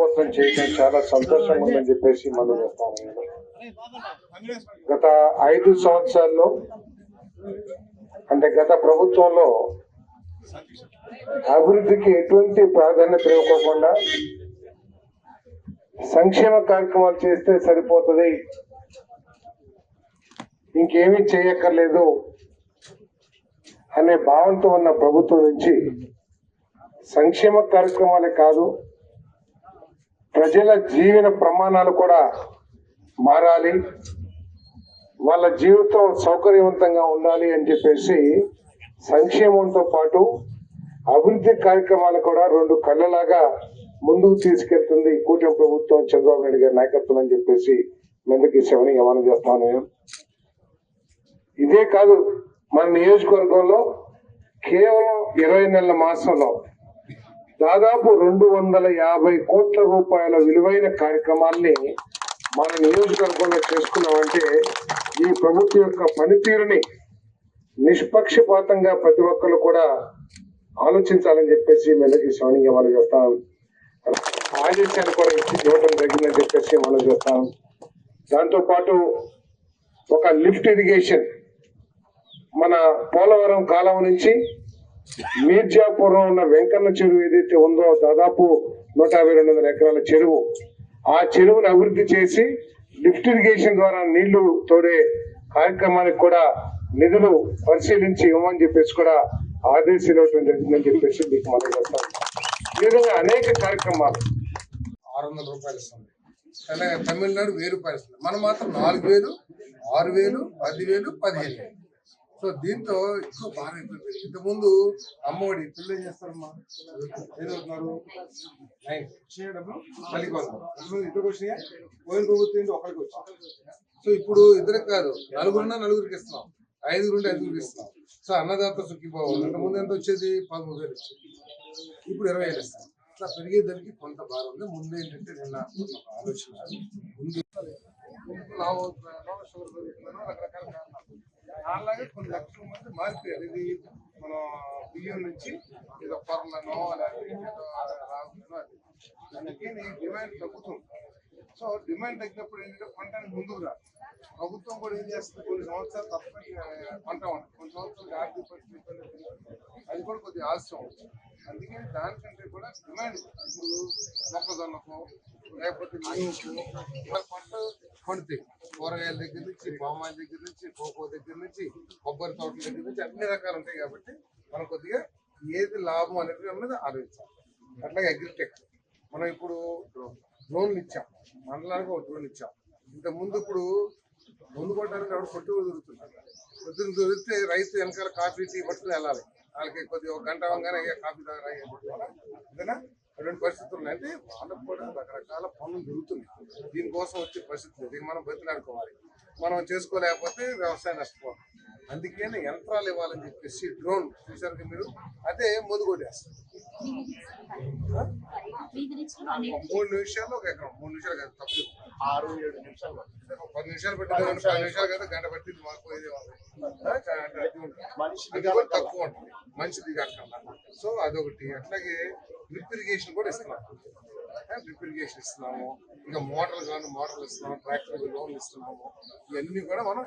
ప్రారంభోత్సవం చేయడం చాలా సంతోషంగా ఉందని చెప్పేసి మనం చేస్తాను. గత 5 సంవత్సరాల్లో అంటే గత ప్రభుత్వంలో అభివృద్ధికి ఎటువంటి ప్రాధాన్యత ఇవ్వకుండా సంక్షేమ కార్యక్రమాలు చేస్తే సరిపోతుంది, ఇంకేమీ చేయక్కర్లేదు అనే భావంతో ఉన్న ప్రభుత్వం నుంచి సంక్షేమ కార్యక్రమాలే కాదు, ప్రజల జీవన ప్రమాణాలు కూడా మారాలి, వాళ్ళ జీవితం సౌకర్యవంతంగా ఉండాలి అని చెప్పేసి సంక్షేమంతో పాటు అభివృద్ధి కార్యక్రమాలు కూడా 2 కళ్ళలాగా ముందుకు తీసుకెళ్తుంది ఈ కూటమి ప్రభుత్వం చంద్రబాబు నాయుడు గారి నాయకత్వం అని చెప్పేసి ముందుకు సేవని యమనం చేస్తాను. ఇదే కాదు, మన నియోజకవర్గంలో కేవలం 20 నెలల మాసంలో దాదాపు 250 కోట్ల రూపాయల విలువైన కార్యక్రమాల్ని మన నియోజకవర్గంలో చేసుకున్నామంటే ఈ ప్రభుత్వం యొక్క పనితీరుని నిష్పక్షపాతంగా ప్రతి ఒక్కరు కూడా ఆలోచించాలని చెప్పేసి మెల్లకి శ్రవణీయ మనం చేస్తాం. ఆదేశాన్ని కూడా ఇవ్వడం జరిగిందని చెప్పేసి మనం చేస్తాం. దాంతోపాటు ఒక లిఫ్ట్ ఇరిగేషన్ మన పోలవరం కాలం నుంచి మీర్జాపురం ఉన్న వెంకన్న చెరువు ఏదైతే ఉందో దాదాపు 150-200 ఎకరాల చెరువు, ఆ చెరువును అభివృద్ధి చేసి లిఫ్ట్ ఇరిగేషన్ ద్వారా నీళ్లు తోడే కార్యక్రమానికి కూడా నిధులు పరిశీలించి ఇవ్వమని చెప్పేసి కూడా ఆదేశాలు ఇవ్వడం జరిగిందని చెప్పేసి మీకు మనం చేస్తాం. ఈ విధంగా అనేక కార్యక్రమాలు 600 రూపాయలు ఇస్తుంది, అలాగే తమిళనాడు 1000 రూపాయలు ఇస్తుంది, మనం మాత్రం 4000, 6000, 10,000, 15,000. సో దీంతో ఎక్కువ బాగా అయిపోయింది. ఇంతకుముందు అమ్మఒడి పిల్లలు ఏం చేస్తారమ్మా, ఏదవుతున్నారు డబ్బులు తల్లికి వస్తారు, ఇద్దరికి వచ్చినాయా, పోయిన ప్రభుత్వం ఒకరికి వచ్చాయి. సో ఇప్పుడు ఇద్దరికి కాదు, నలుగురికి ఇస్తున్నాం, 5 ఇస్తున్నాం. సో అన్నదాత సుఖీభావం ఇంతకుముందు ఎంత వచ్చేది, 13,000 వచ్చేది, ఇప్పుడు 20,000 ఇస్తాం. ఇట్లా పెరిగేదానికి కొంత భారం ఉంది. ముందు ఏంటంటే నిన్న ఆలోచన ముందు రకరకాల కారణాలు అలాగే కొన్ని లక్షల మంది మారిపోయారు. ఇది మనం బియ్యం నుంచి ఏదో కొరలను రాగులను అది అందుకని డిమాండ్ తగ్గుతుంది. సో డిమాండ్ తగ్గినప్పుడు ఏంటంటే పంటని ముందుగా ప్రభుత్వం కూడా ఏం చేస్తుంది, కొన్ని సంవత్సరాలు తప్పకుండా పంట ఉంటుంది, కొన్ని సంవత్సరాలు ఆర్థిక పరిస్థితి అది కూడా కొద్దిగా ఆలస్యం అవుతుంది. అందుకని దానికంటే కూడా డిమాండ్ ఇప్పుడు మొక్కజొన్నకు లేకపోతే మినుముకు పంట పండుతాయి. కూరగాయల దగ్గర నుంచి, పామాయిల దగ్గర నుంచి, కోకో దగ్గర నుంచి, కొబ్బరి తోటల దగ్గర నుంచి అన్ని రకాలు ఉంటాయి. కాబట్టి మనం కొద్దిగా ఏది లాభం అనేది అన్నది ఆలోచించాలి. అట్లాగే అగ్రిటెక్ మనం ఇప్పుడు డ్రోన్లు ఇచ్చాం, మండలానికి ఒక డ్రోన్ ఇచ్చాం. ఇంతకుముందు ఇప్పుడు ముందు కొట్టడానికి ఎవరు కొట్టు దొరుకుతున్నారు, పొద్దున్న దొరికితే రైతు వెనకాల కాఫీ టీ పట్టుకుని వెళ్ళాలి, వాళ్ళకి కొద్దిగా 1 గంట అవగానే కాఫీ తాగరా అటువంటి పరిస్థితులు ఉన్నాయి. అంటే వాళ్ళకు కూడా రకరకాల పనులు జరుగుతున్నాయి. దీనికోసం వచ్చే పరిస్థితులు దీన్ని మనం బతిలాడుకోవాలి. మనం చేసుకోలేకపోతే వ్యవసాయం నష్టపోవాలి. అందుకని యంత్రాలు ఇవ్వాలని చెప్పేసి డ్రోన్ చూసారు మీరు, అదే ముందు కొట్టేస్తారు. 3 నిమిషాల్లో 1 ఎకరం, 3 నిమిషాలు కాదు, తప్పు 6-7 నిమిషాలు, 10 నిమిషాలు పెట్టింది, 10 నిమిషాలు కదా గంట పట్టింది మాకు. అది కూడా తక్కువ ఉంటుంది, మంచిది కాకుండా. సో అదొకటి. అట్లాగే డ్రిప్ ఇరిగేషన్ కూడా ఇస్తున్నాము, డ్రిప్ ఇరిగేషన్ ఇస్తున్నాము, ఇంకా మోటార్లు ఇస్తున్నాము, ట్రాక్టర్ లోన్లు ఇస్తున్నాము. ఇవన్నీ కూడా మనం